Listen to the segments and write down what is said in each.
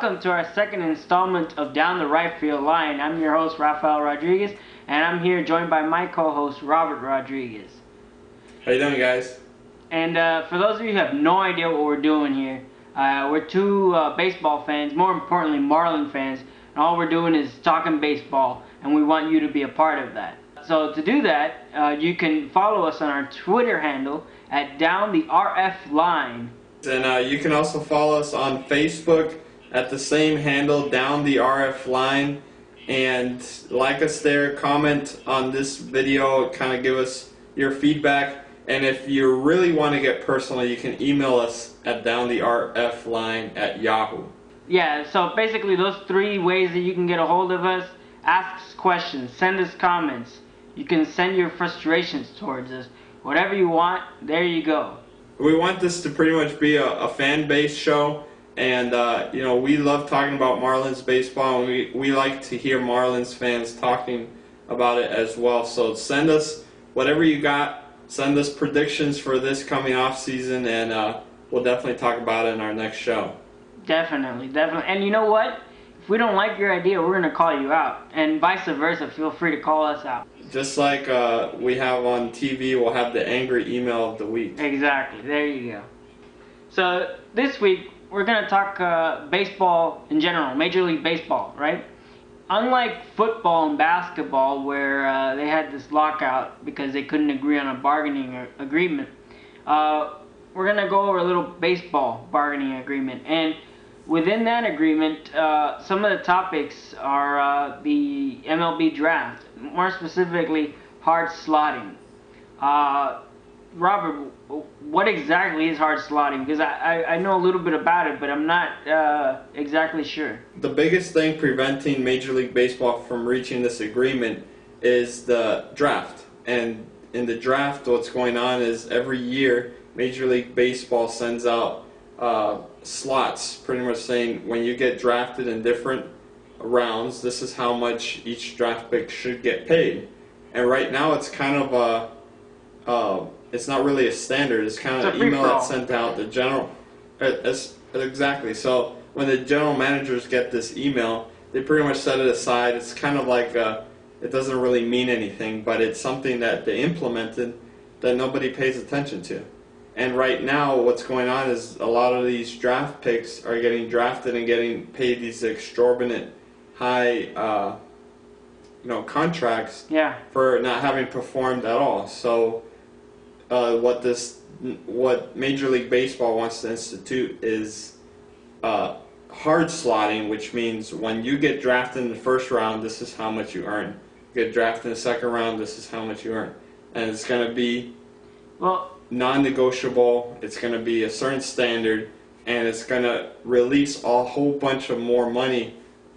Welcome to our second installment of Down the Right Field Line. I'm your host, Rafael Rodriguez, and I'm here joined by my co-host, Robert Rodriguez. How you doing, guys? And for those of you who have no idea what we're doing here, we're two baseball fans, more importantly Marlins fans, and all we're doing is talking baseball, and we want you to be a part of that. So to do that, you can follow us on our Twitter handle at Down the RF Line. And you can also follow us on Facebook at the same handle, Down the RF Line, and like us there, comment on this video, kind of give us your feedback, and if you really want to get personal, you can email us at downtherfline@yahoo. Yeah, so basically those three ways that you can get a hold of us: ask us questions, send us comments, you can send your frustrations towards us, whatever you want, there you go. We want this to pretty much be a fan-based show, and you know, we love talking about Marlins baseball, and we like to hear Marlins fans talking about it as well. So send us whatever you got, send us predictions for this coming off season, and we'll definitely talk about it in our next show. Definitely. And you know what? If we don't like your idea, we're going to call you out, and vice versa, feel free to call us out. Just like we have on TV, we'll have the angry email of the week. Exactly. There you go. So this week, we're going to talk baseball in general, Major League Baseball, right? Unlike football and basketball, where they had this lockout because they couldn't agree on a bargaining agreement, we're going to go over a little baseball bargaining agreement. And within that agreement, some of the topics are the MLB draft, more specifically hard slotting. Robert, what exactly is hard slotting? Because I know a little bit about it, but I'm not exactly sure. The biggest thing preventing Major League Baseball from reaching this agreement is the draft. And in the draft, what's going on is every year Major League Baseball sends out slots, pretty much saying when you get drafted in different rounds, this is how much each draft pick should get paid. And right now it's kind of it's not really a standard. It's kind of an email that's sent out. The general, exactly. So when the general managers get this email, they pretty much set it aside. It's kind of like it doesn't really mean anything, but it's something that they implemented that nobody pays attention to. And right now, what's going on is a lot of these draft picks are getting drafted and getting paid these exorbitant high, contracts for not having performed at all. So, what Major League Baseball wants to institute is hard slotting, which means when you get drafted in the first round, this is how much you earn. You get drafted in the second round, this is how much you earn, and it's going to be non-negotiable. It's going to be a certain standard, and it's going to release a whole bunch of more money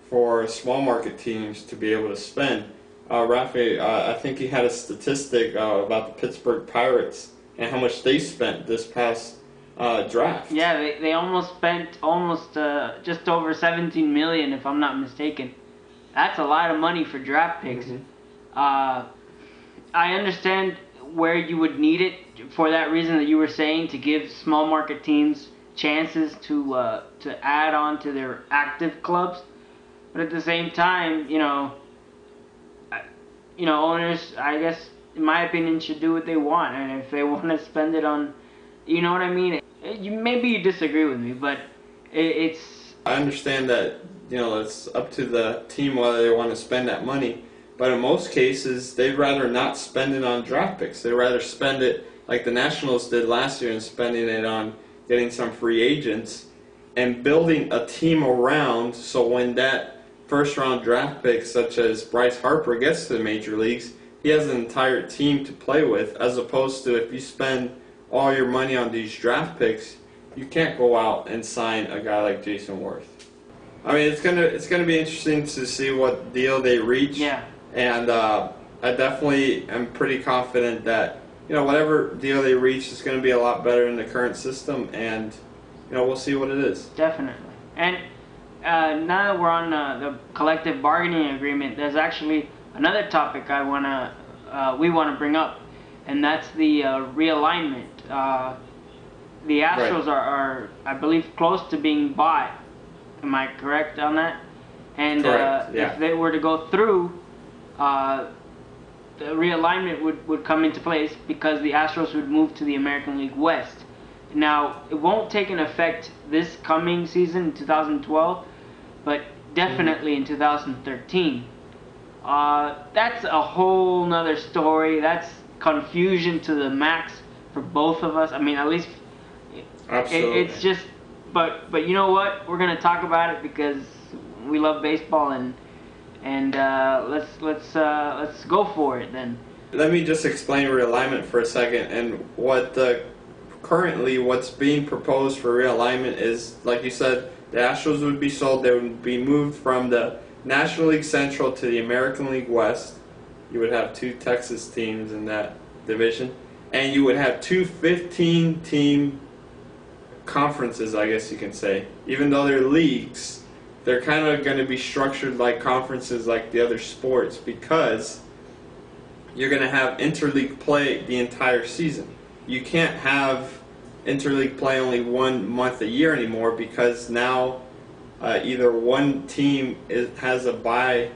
for small market teams to be able to spend. Rafi, I think he had a statistic about the Pittsburgh Pirates and how much they spent this past draft. Yeah, they almost spent just over $17 million, if I'm not mistaken. That's a lot of money for draft picks. Mm-hmm. I understand where you would need it for that reason that you were saying, to give small market teams chances to add on to their active clubs. But at the same time, owners, I guess, in my opinion, should do what they want, and if they want to spend it on, you know what I mean. Maybe you disagree with me, but it's. I understand that it's up to the team whether they want to spend that money. But in most cases, they'd rather not spend it on draft picks. They'd rather spend it like the Nationals did last year and spending it on getting some free agents and building a team around, so when that first-round draft pick, such as Bryce Harper, gets to the major leagues, he has an entire team to play with, as opposed to if you spend all your money on these draft picks, you can't go out and sign a guy like Jason Worth. I mean, it's gonna be interesting to see what deal they reach. Yeah. And I definitely am pretty confident that whatever deal they reach is going to be a lot better than the current system, and we'll see what it is. Definitely. And now that we're on the collective bargaining agreement, there's actually another topic we want to bring up, and that's the realignment. The Astros are, I believe, close to being bought Am I correct on that? And Correct, yeah. if they were to go through, the realignment would come into place because the Astros would move to the American League West. Now, it won't take an effect this coming season in 2012, but definitely in 2013. That's a whole nother story. That's confusion to the max for both of us. I mean, at least it's just. But you know what? We're gonna talk about it because we love baseball, and let's go for it then. Let me just explain realignment for a second, and currently what's being proposed for realignment is, like you said, the Astros would be sold. They would be moved from the National League Central to the American League West. You would have 2 Texas teams in that division, and you would have 2 15-team conferences, I guess you can say. Even though they're leagues, they're kind of going to be structured like conferences like the other sports, because you're going to have interleague play the entire season. You can't have interleague play only 1 month a year anymore, because now either one team has a bye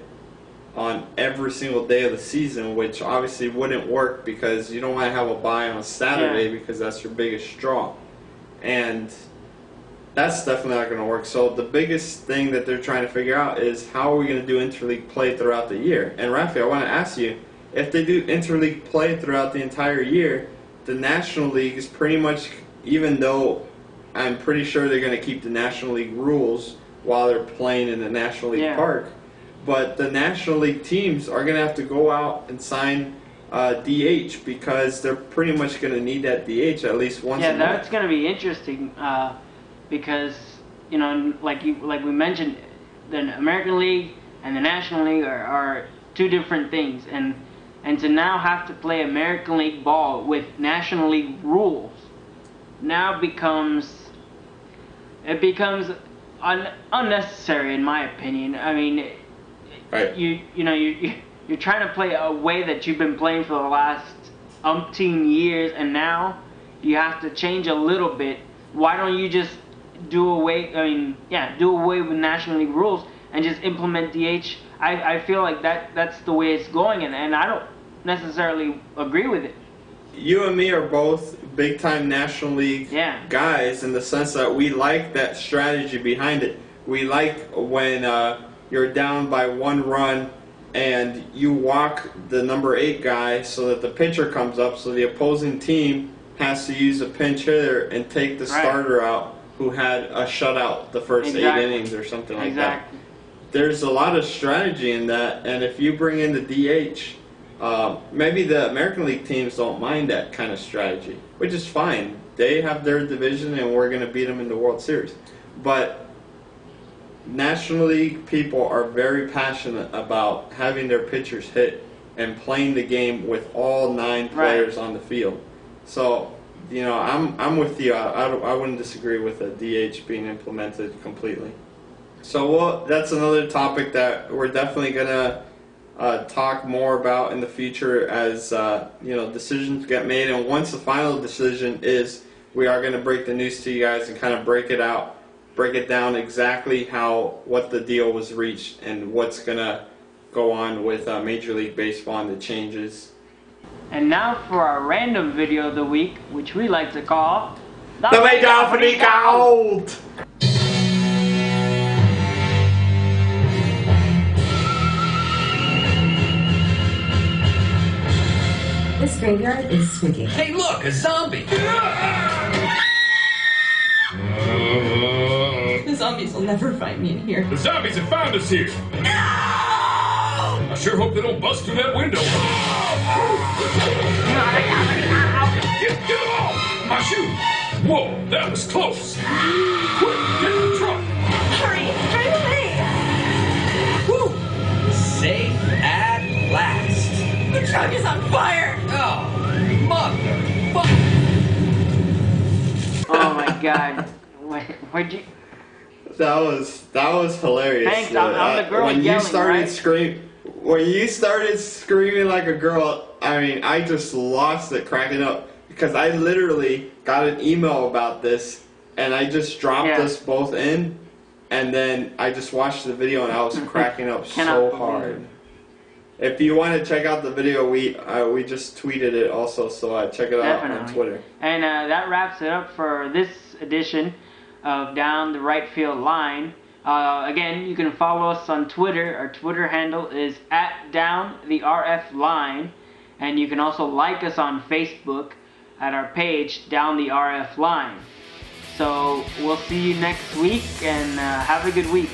on every single day of the season, which obviously wouldn't work because you don't want to have a bye on a Saturday because that's your biggest draw. And that's definitely not going to work. So the biggest thing that they're trying to figure out is how are we going to do interleague play throughout the year. And Rafi, I want to ask you, if they do interleague play throughout the entire year, the National League is pretty much, even though I'm pretty sure they're going to keep the National League rules while they're playing in the National League Park, but the National League teams are going to have to go out and sign DH, because they're pretty much going to need that DH at least once a month. Yeah, that's going to be interesting because, you know, like we mentioned, the American League and the National League are 2 different things, and to now have to play American League ball with National League rules now becomes unnecessary, in my opinion. I mean, right. You're trying to play a way that you've been playing for the last umpteen years, and now you have to change a little bit. Why don't you just do away with National League rules and just implement DH? I feel like that's the way it's going, and I don't necessarily agree with it. You and me are both big-time National League guys, in the sense that we like that strategy behind it. We like when you're down by 1 run and you walk the number 8 guy so that the pitcher comes up, so the opposing team has to use a pinch hitter and take the starter out who had a shutout the first 8 innings or something like that. There's a lot of strategy in that, and if you bring in the DH, maybe the American League teams don't mind that kind of strategy, which is fine. They have their division, and we're going to beat them in the World Series. But National League people are very passionate about having their pitchers hit and playing the game with all 9 players on the field. So, you know, I'm with you. I wouldn't disagree with a DH being implemented completely. So that's another topic that we're definitely going to talk more about in the future as decisions get made. And once the final decision is, we are going to break the news to you guys and kind of break it down exactly what the deal was reached and what's going to go on with Major League Baseball and the changes. And now for our random video of the week, which we like to call the Make-Up for the Gold! This graveyard is swinging. Hey, look, a zombie! The zombies will never find me in here. The zombies have found us here! No! I sure hope they don't bust through that window. Get off! My shoe! Whoa, that was close! Quick, get in the truck! Hurry, drive away! Woo! Safe at last! The truck is on fire! Oh, motherfucker! Oh my God! Where'd you? That was hilarious. Thanks, I'm the girl when yelling, you started right? When you started screaming like a girl, I mean, I just lost it cracking up, because I literally got an email about this, and I just dropped us both in, And then I just watched the video and I was cracking up Cannot so believe hard. it. If you want to check out the video, we just tweeted it also, so check it out on Twitter. And that wraps it up for this edition of Down the Right Field Line. Again, you can follow us on Twitter. Our Twitter handle is @DownTheRFLine, and you can also like us on Facebook at our page Down the RF Line. So we'll see you next week, and have a good week.